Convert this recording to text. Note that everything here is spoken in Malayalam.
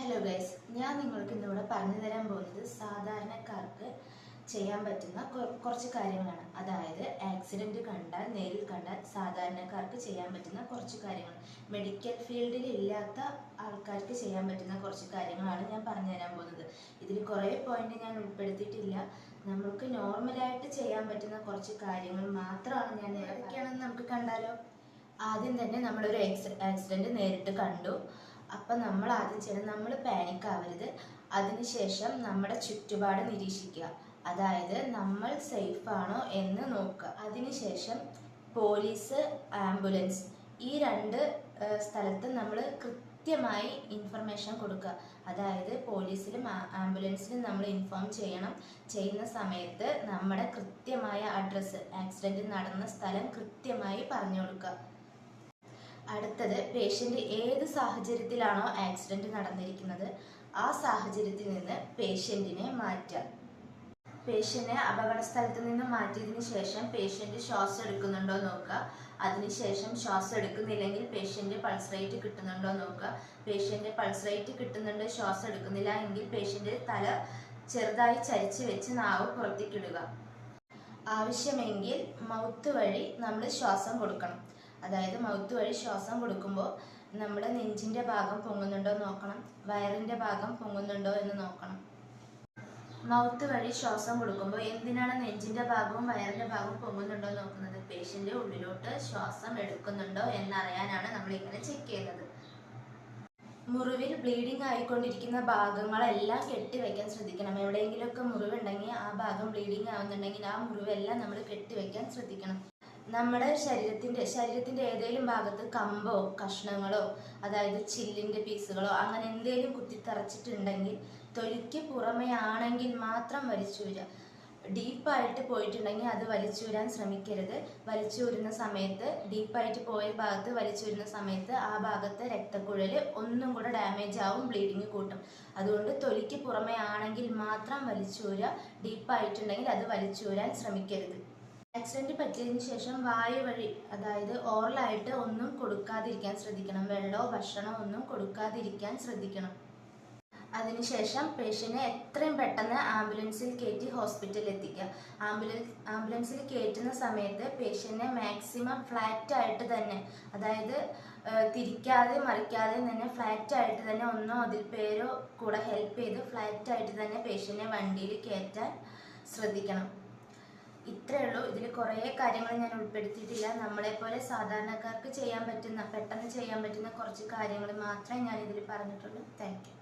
ഹലോ ഗൈസ്, ഞാൻ നിങ്ങൾക്ക് ഇന്നിവിടെ പറഞ്ഞു തരാൻ പോകുന്നത് സാധാരണക്കാർക്ക് ചെയ്യാൻ പറ്റുന്ന കുറച്ച് കാര്യങ്ങളാണ്. അതായത് ആക്സിഡൻറ്റ് കണ്ടാൽ, നേരിൽ കണ്ടാൽ സാധാരണക്കാർക്ക് ചെയ്യാൻ പറ്റുന്ന കുറച്ച് കാര്യങ്ങൾ, മെഡിക്കൽ ഫീൽഡിൽ ഇല്ലാത്ത ആൾക്കാർക്ക് ചെയ്യാൻ പറ്റുന്ന കുറച്ച് കാര്യങ്ങളാണ് ഞാൻ പറഞ്ഞു തരാൻ പോകുന്നത്. ഇതിൽ കുറേ പോയിന്റ് ഞാൻ ഉൾപ്പെടുത്തിയിട്ടില്ല. നമുക്ക് നോർമലായിട്ട് ചെയ്യാൻ പറ്റുന്ന കുറച്ച് കാര്യങ്ങൾ മാത്രമാണ് ഞാൻ ഏതൊക്കെയാണെന്ന് നമുക്ക് കണ്ടാലോ. ആദ്യം തന്നെ നമ്മളൊരു ആക്സിഡൻറ്റ് നേരിട്ട് കണ്ടു. അപ്പം നമ്മൾ ആദ്യം ചെയ്യണം, നമ്മൾ പാനിക് ആവരുത്. അതിനുശേഷം നമ്മുടെ ചുറ്റുപാട് നിരീക്ഷിക്കുക. അതായത് നമ്മൾ സേഫ് ആണോ എന്ന് നോക്കുക. അതിനുശേഷം പോലീസ്, ആംബുലൻസ്, ഈ രണ്ട് സ്ഥലത്ത് നമ്മൾ കൃത്യമായി ഇൻഫർമേഷൻ കൊടുക്കുക. അതായത് പോലീസിലും ആംബുലൻസിലും നമ്മൾ ഇൻഫോം ചെയ്യണം. ചെയ്യുന്ന സമയത്ത് നമ്മുടെ കൃത്യമായ അഡ്രസ്സ്, ആക്സിഡൻറ്റ് നടന്ന സ്ഥലം കൃത്യമായി പറഞ്ഞു കൊടുക്കുക. അടുത്തത്, പേഷ്യൻ്റ് ഏത് സാഹചര്യത്തിലാണോ ആക്സിഡൻറ്റ് നടന്നിരിക്കുന്നത് ആ സാഹചര്യത്തിൽ നിന്ന് പേഷ്യൻറ്റിനെ മാറ്റുക. പേഷ്യൻറ്റിനെ അപകട സ്ഥലത്ത് നിന്ന് മാറ്റിയതിന് ശേഷം പേഷ്യൻ്റ് ശ്വാസം എടുക്കുന്നുണ്ടോ നോക്കുക. അതിനുശേഷം ശ്വാസം എടുക്കുന്നില്ലെങ്കിൽ പേഷ്യൻ്റ് പൾസ് റേറ്റ് കിട്ടുന്നുണ്ടോ നോക്കുക. പേഷ്യൻ്റ് പൾസ് റേറ്റ് കിട്ടുന്നുണ്ട്, ശ്വാസം എടുക്കുന്നില്ല എങ്കിൽ പേഷ്യൻ്റ് തല ചെറുതായി ചരിച്ച് വെച്ച് നാവ് പുറത്തേക്കിടുക. ആവശ്യമെങ്കിൽ മൗത്ത് വഴി നമ്മൾ ശ്വാസം കൊടുക്കണം. അതായത് മൗത്ത് വഴി ശ്വാസം കൊടുക്കുമ്പോൾ നമ്മുടെ നെഞ്ചിൻ്റെ ഭാഗം പൊങ്ങുന്നുണ്ടോ നോക്കണം, വയറിൻ്റെ ഭാഗം പൊങ്ങുന്നുണ്ടോ എന്ന് നോക്കണം. മൗത്ത് വഴി ശ്വാസം കൊടുക്കുമ്പോൾ എന്തിനാണ് നെഞ്ചിൻ്റെ ഭാഗവും വയറിൻ്റെ ഭാഗവും പൊങ്ങുന്നുണ്ടോ നോക്കുന്നത്? പേഷ്യൻ്റ് ഉള്ളിലോട്ട് ശ്വാസം എടുക്കുന്നുണ്ടോ എന്നറിയാനാണ് നമ്മൾ ഇങ്ങനെ ചെക്ക് ചെയ്യുന്നത്. മുറിവിൽ ബ്ലീഡിങ് ആയിക്കൊണ്ടിരിക്കുന്ന ഭാഗങ്ങളെല്ലാം കെട്ടിവെക്കാൻ ശ്രദ്ധിക്കണം. എവിടെയെങ്കിലുമൊക്കെ മുറിവുണ്ടെങ്കിൽ ആ ഭാഗം ബ്ലീഡിങ് ആവുന്നുണ്ടെങ്കിൽ ആ മുറിവെല്ലാം നമ്മൾ കെട്ടിവെക്കാൻ ശ്രദ്ധിക്കണം. നമ്മുടെ ശരീരത്തിൻ്റെ ഏതെങ്കിലും ഭാഗത്ത് കമ്പോ കഷ്ണങ്ങളോ, അതായത് ചില്ലിൻ്റെ പീസുകളോ അങ്ങനെ എന്തെങ്കിലും കുത്തിത്തറച്ചിട്ടുണ്ടെങ്കിൽ തൊലിക്ക് പുറമേ ആണെങ്കിൽ മാത്രം വലിച്ചൂരുക. ഡീപ്പായിട്ട് പോയിട്ടുണ്ടെങ്കിൽ അത് വലിച്ചൂരാൻ ശ്രമിക്കരുത്. വലിച്ചൂരുന്ന സമയത്ത്, ഡീപ്പായിട്ട് പോയ ഭാഗത്ത് വലിച്ചൂരുന്ന സമയത്ത് ആ ഭാഗത്തെ രക്തക്കുഴൽ ഒന്നും കൂടെ ഡാമേജ് ആവും, ബ്ലീഡിങ് കൂട്ടും. അതുകൊണ്ട് തൊലിക്ക് പുറമേ ആണെങ്കിൽ മാത്രം വലിച്ചൂരുക. ഡീപ്പായിട്ടുണ്ടെങ്കിൽ അത് വലിച്ചൂരാൻ ശ്രമിക്കരുത്. ആക്സിഡൻറ്റ് പറ്റിയതിന് ശേഷം വായു വഴി, അതായത് ഓറലായിട്ട് ഒന്നും കൊടുക്കാതിരിക്കാൻ ശ്രദ്ധിക്കണം. വെള്ളമോ ഭക്ഷണമോ ഒന്നും കൊടുക്കാതിരിക്കാൻ ശ്രദ്ധിക്കണം. അതിനുശേഷം പേഷ്യൻറ്റിനെ എത്രയും പെട്ടെന്ന് ആംബുലൻസിൽ കയറ്റി ഹോസ്പിറ്റലിൽ എത്തിക്കുക. ആംബുലൻസിൽ കയറ്റുന്ന സമയത്ത് പേഷ്യൻറ്റിനെ മാക്സിമം ഫ്ലാറ്റായിട്ട് തന്നെ, അതായത് തിരിക്കാതെ മറിക്കാതെ തന്നെ ഫ്ലാറ്റായിട്ട് തന്നെ, ഒന്നോ അതിൽ പേരോ കൂടെ ഹെൽപ്പ് ചെയ്ത് ഫ്ലാറ്റായിട്ട് തന്നെ പേഷ്യൻറ്റിനെ വണ്ടിയിൽ കയറ്റാൻ ശ്രദ്ധിക്കണം. ഇത്രയേ ഉള്ളൂ. ഇതിൽ കുറേ കാര്യങ്ങൾ ഞാൻ ഉൾപ്പെടുത്തിയിട്ടില്ല. നമ്മളെപ്പോലെ സാധാരണക്കാർക്ക് ചെയ്യാൻ പറ്റുന്ന, പെട്ടെന്ന് ചെയ്യാൻ പറ്റുന്ന കുറച്ച് കാര്യങ്ങൾ മാത്രമേ ഞാൻ ഇതിൽ പറഞ്ഞിട്ടുള്ളൂ. Thank you.